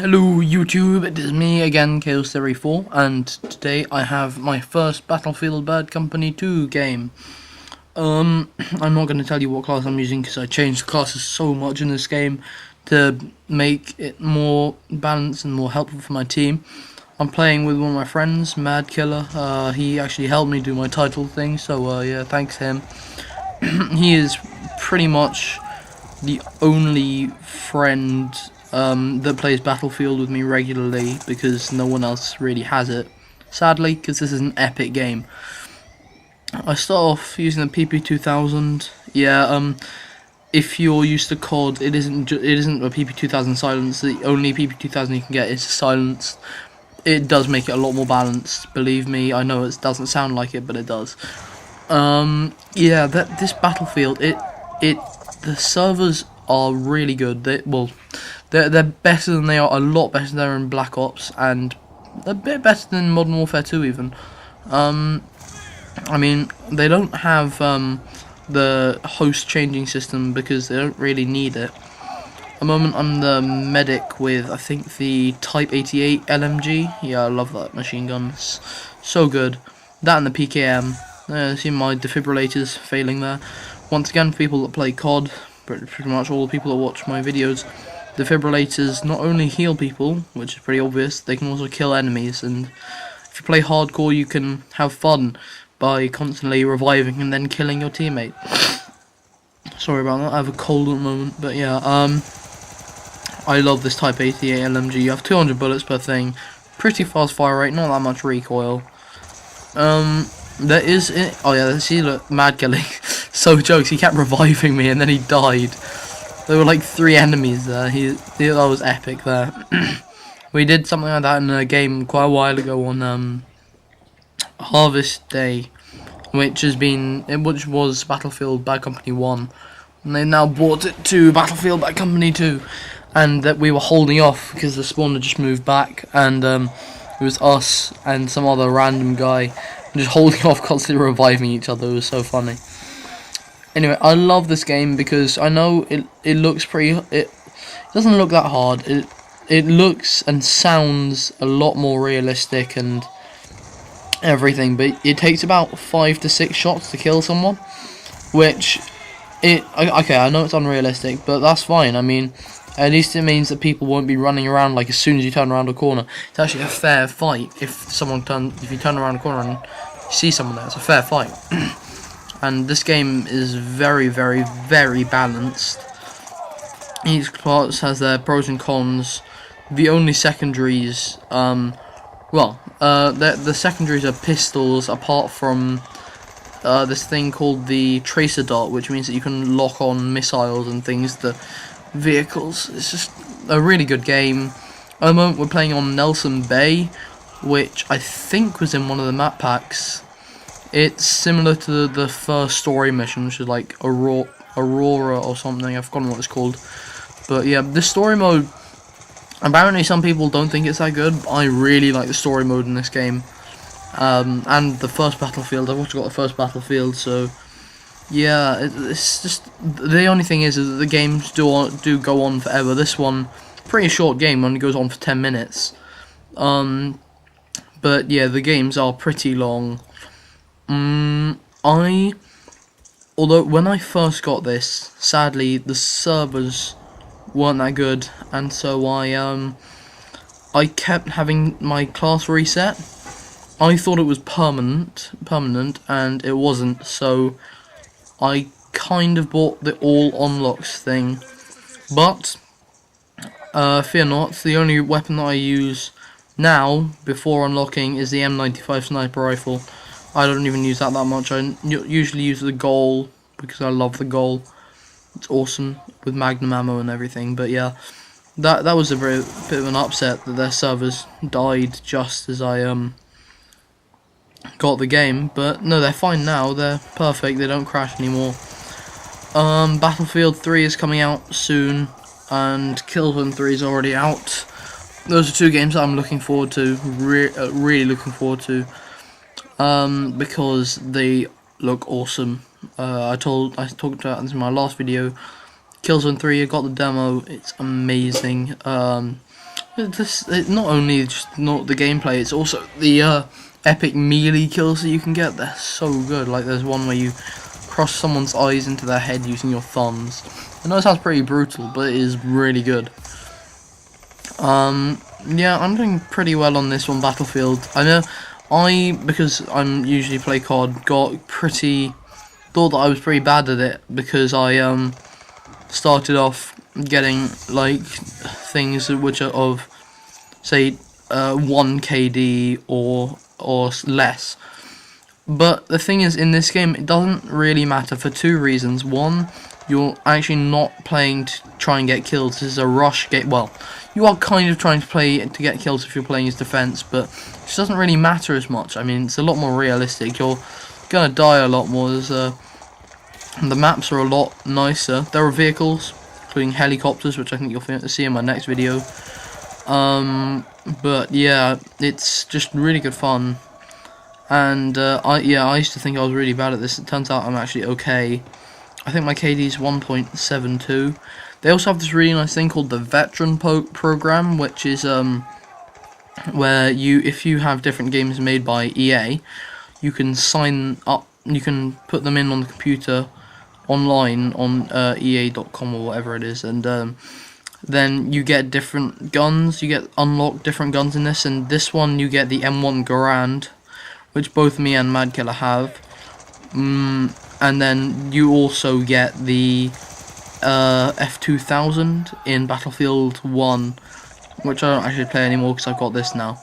Hello YouTube, it is me again, Chaos34, and today I have my first Battlefield Bad Company 2 game. I'm not going to tell you what class I'm using because I changed the classes so much in this game to make it more balanced and more helpful for my team. I'm playing with one of my friends, Mad Killer. He actually helped me do my title thing, so yeah, thanks him. He is pretty much the only friend that plays Battlefield with me regularly because no one else really has it, sadly, because this is an epic game. I start off using the PP2000. Yeah, if you're used to COD, it isn't a PP2000 silence. The only PP2000 you can get is silenced. It does make it a lot more balanced, believe me. I know it doesn't sound like it, but it does. Yeah, this Battlefield, the servers are really good. They're better than they are, a lot better than they are in Black Ops, and a bit better than Modern Warfare 2 even. I mean, they don't have the host changing system because they don't really need it. At the moment I'm the medic with, I think, the Type 88 LMG. Yeah, I love that machine gun. It's so good. That and the PKM. See my defibrillators failing there. Once again, for people that play COD, pretty much all the people that watch my videos, defibrillators not only heal people, which is pretty obvious, they can also kill enemies, and if you play hardcore you can have fun by constantly reviving and then killing your teammate. Sorry about that, I have a cold at the moment, but yeah, I love this Type 88 LMG. You have 200 bullets per thing, pretty fast fire rate, not that much recoil. There is, oh yeah, see, look, Mad Killing. So jokes, he kept reviving me and then he died. There were like 3 enemies there. That was epic there. We did something like that in a game quite a while ago on Harvest Day, which was Battlefield Bad Company 1, and they now brought it to Battlefield Bad Company 2, and that we were holding off because the spawn had just moved back, and it was us and some other random guy just holding off, constantly reviving each other. It was so funny. Anyway, I love this game because I know it looks pretty. It doesn't look that hard. It looks and sounds a lot more realistic and everything, but it takes about 5 to 6 shots to kill someone, which okay, I know it's unrealistic, but that's fine. I mean, at least it means that people won't be running around like as soon as you turn around a corner. It's actually a fair fight if you turn around a corner and you see someone there. It's a fair fight. And this game is very, very, very balanced. Each class has their pros and cons. The only secondaries, the secondaries are pistols, apart from this thing called the tracer dart, which means that you can lock on missiles and things to vehicles. It's just a really good game. At the moment we're playing on Nelson Bay, which I think was in one of the map packs. It's similar to the first story mission, which is like Aurora or something. I've forgotten what it's called. But yeah, the story mode, apparently some people don't think it's that good, but I really like the story mode in this game. And the first Battlefield, I've also got the first Battlefield, so yeah, it's just, the only thing is that the games do go on forever. This one, pretty short game, only goes on for 10 minutes. But yeah, the games are pretty long. Although when I first got this, sadly the servers weren't that good, and so I kept having my class reset. I thought it was permanent, and it wasn't, so I kind of bought the all unlocks thing. But fear not, the only weapon that I use now before unlocking is the M95 sniper rifle. I don't even use that much. I usually use the Goal because I love the Goal. It's awesome with Magnum ammo and everything. But yeah, that was a bit of an upset that their servers died just as I got the game. But no, they're fine now. They're perfect. They don't crash anymore. Battlefield 3 is coming out soon, and Killzone 3 is already out. Those are 2 games that I'm looking forward to. Really looking forward to. Because they look awesome. I talked about this in my last video. Killzone 3, I got the demo. It's amazing. It's not only just not the gameplay, it's also the epic melee kills that you can get. They're so good. Like there's one where you crush someone's eyes into their head using your thumbs. I know it sounds pretty brutal, but it is really good. Yeah, I'm doing pretty well on this one, Battlefield. I know because I'm usually play COD, thought that I was pretty bad at it because I started off getting like things which are of say 1 KD or less. But the thing is, in this game, it doesn't really matter for two reasons. One, you're actually not playing to try and get kills. This is a rush game. Well, you are kind of trying to play to get kills if you're playing as defense, but it just doesn't really matter as much. I mean, it's a lot more realistic. You're gonna die a lot more. The maps are a lot nicer. There are vehicles, including helicopters, which I think you'll see in my next video. But yeah, it's just really good fun. And I used to think I was really bad at this. It turns out I'm actually okay. I think my KD is 1.72. They also have this really nice thing called the Veteran Program, which is where if you have different games made by EA, you can sign up. You can put them in on the computer online on EA.com or whatever it is, and then you get different guns. You get unlocked different guns in this, and this one you get the M1 Garand, which both me and Madkiller have. And then you also get the F2000 in Battlefield 1, which I don't actually play anymore because I've got this now.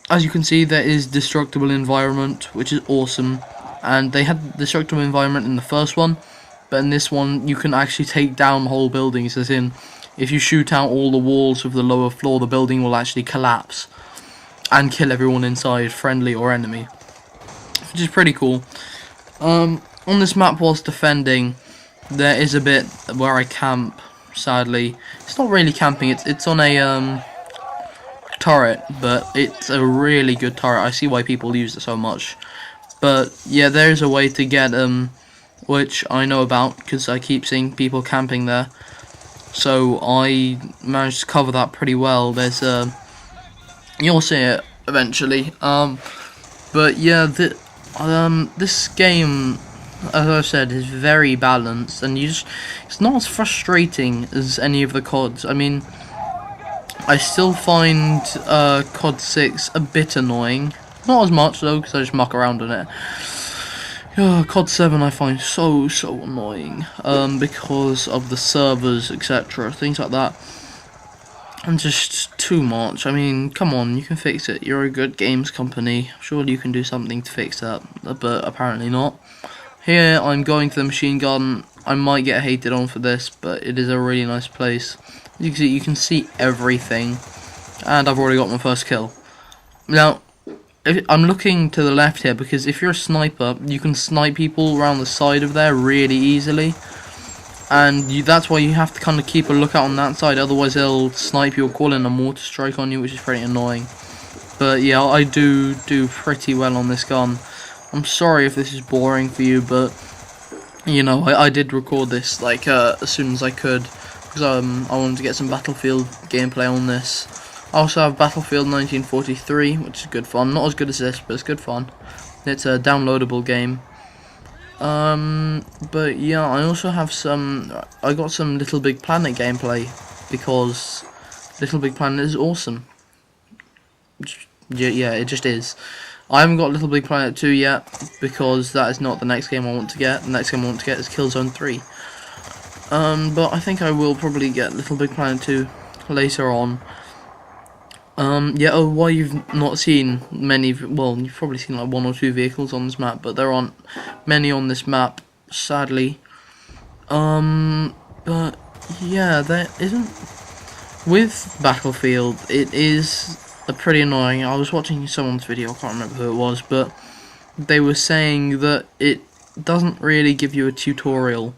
As you can see, there is Destructible Environment, which is awesome. And they had Destructible Environment in the first one, but in this one you can actually take down whole buildings, as in, if you shoot out all the walls of the lower floor, the building will actually collapse and kill everyone inside, friendly or enemy, which is pretty cool. On this map, whilst defending, there is a bit where I camp. Sadly, it's not really camping. It's on a turret, but it's a really good turret. I see why people use it so much. But yeah, there is a way to get which I know about because I keep seeing people camping there. So I managed to cover that pretty well. There's you'll see it eventually. But yeah, this game, as I've said, is very balanced, and it's not as frustrating as any of the CODs. I mean, I still find COD 6 a bit annoying. Not as much though, because I just muck around on it. COD 7 I find so annoying, because of the servers, etc., things like that. And just too much. I mean, come on, you can fix it. You're a good games company. Surely you can do something to fix that, but apparently not. Here, I'm going to the machine gun. I might get hated on for this, but it is a really nice place. You can see everything, and I've already got my first kill. Now, I'm looking to the left here, because if you're a sniper, you can snipe people around the side of there really easily. And that's why you have to kind of keep a lookout on that side, otherwise they'll snipe you or call in a mortar strike on you, which is pretty annoying. But yeah, I do pretty well on this gun. I'm sorry if this is boring for you, but you know, I did record this like as soon as I could, because I wanted to get some Battlefield gameplay on this. I also have Battlefield 1943, which is good fun. Not as good as this, but it's good fun. It's a downloadable game. But yeah, I also have I got some Little Big Planet gameplay, because Little Big Planet is awesome. Yeah, it just is. I haven't got Little Big Planet 2 yet, because that is not the next game I want to get. The next game I want to get is Killzone 3. But I think I will probably get Little Big Planet 2 later on. Yeah, why you've not seen many, well, you've probably seen like 1 or 2 vehicles on this map, but there aren't many on this map, sadly. But yeah, there isn't, with Battlefield, it is pretty annoying. I was watching someone's video, I can't remember who it was, but they were saying that it doesn't really give you a tutorial.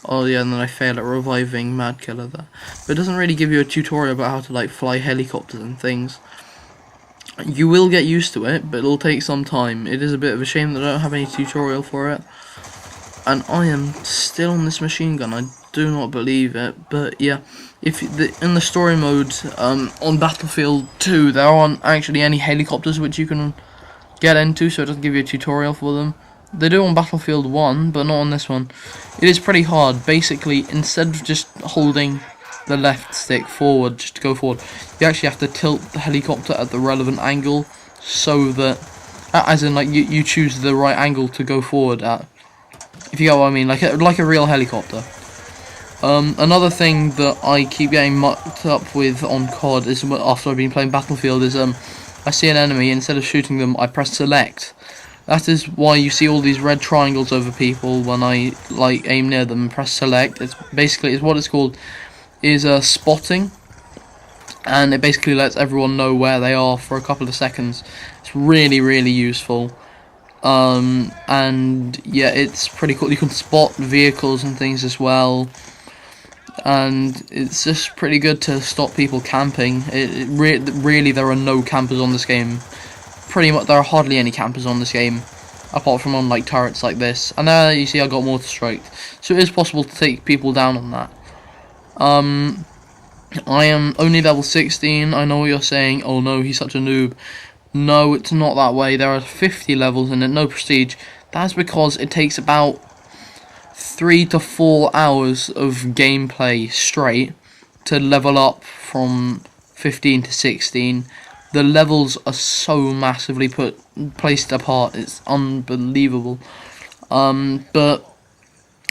Oh yeah, and then I failed at reviving Madkiller there. But it doesn't really give you a tutorial about how to like fly helicopters and things. You will get used to it, but it'll take some time. It is a bit of a shame that I don't have any tutorial for it. And I am still on this machine gun. I do not believe it. But yeah, in the story mode on Battlefield 2, there aren't actually any helicopters which you can get into, so it doesn't give you a tutorial for them. They do on Battlefield 1, but not on this one. It is pretty hard. Basically, instead of just holding the left stick forward just to go forward, you actually have to tilt the helicopter at the relevant angle, so that, as in like you choose the right angle to go forward at, if you get what I mean, like a real helicopter. Another thing that I keep getting mucked up with on COD is, after I've been playing Battlefield, is I see an enemy, instead of shooting them, I press select. That is why you see all these red triangles over people when I aim near them and press select. It's what it's called is spotting, and it basically lets everyone know where they are for a couple of seconds. It's really, really useful. And yeah, it's pretty cool. You can spot vehicles and things as well, and it's just pretty good to stop people camping. Really, there are no campers on this game. Pretty much, there are hardly any campers on this game, apart from on like turrets like this. And there you see I got mortar strike, so it is possible to take people down on that. I am only level 16. I know what you're saying. Oh no, he's such a noob. No, it's not that way. There are 50 levels in it, no prestige. That's because it takes about 3 to 4 hours of gameplay straight to level up from 15 to 16. The levels are so massively placed apart, it's unbelievable. But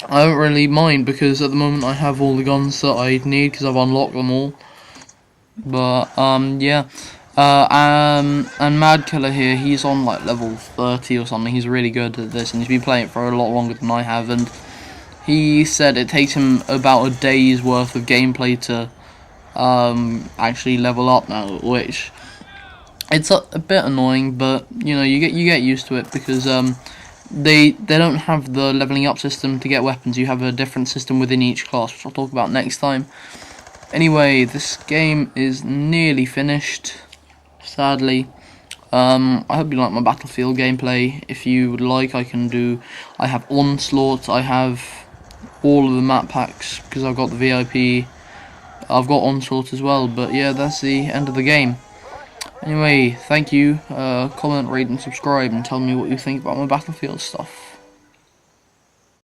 I don't really mind, because at the moment I have all the guns that I need because I've unlocked them all. But yeah. And Mad Killer here, he's on like level 30 or something. He's really good at this, and he's been playing it for a lot longer than I have, and he said it takes him about a day's worth of gameplay to actually level up now, which it's a bit annoying, but you know, you get used to it, because they don't have the leveling up system to get weapons. You have a different system within each class, which I'll talk about next time. Anyway, this game is nearly finished, sadly. I hope you like my Battlefield gameplay. If you would like, I have Onslaught, I have all of the map packs, because I've got the VIP. I've got Onslaught as well, but yeah, that's the end of the game. Anyway, thank you. Comment, rate and subscribe, and tell me what you think about my Battlefield stuff.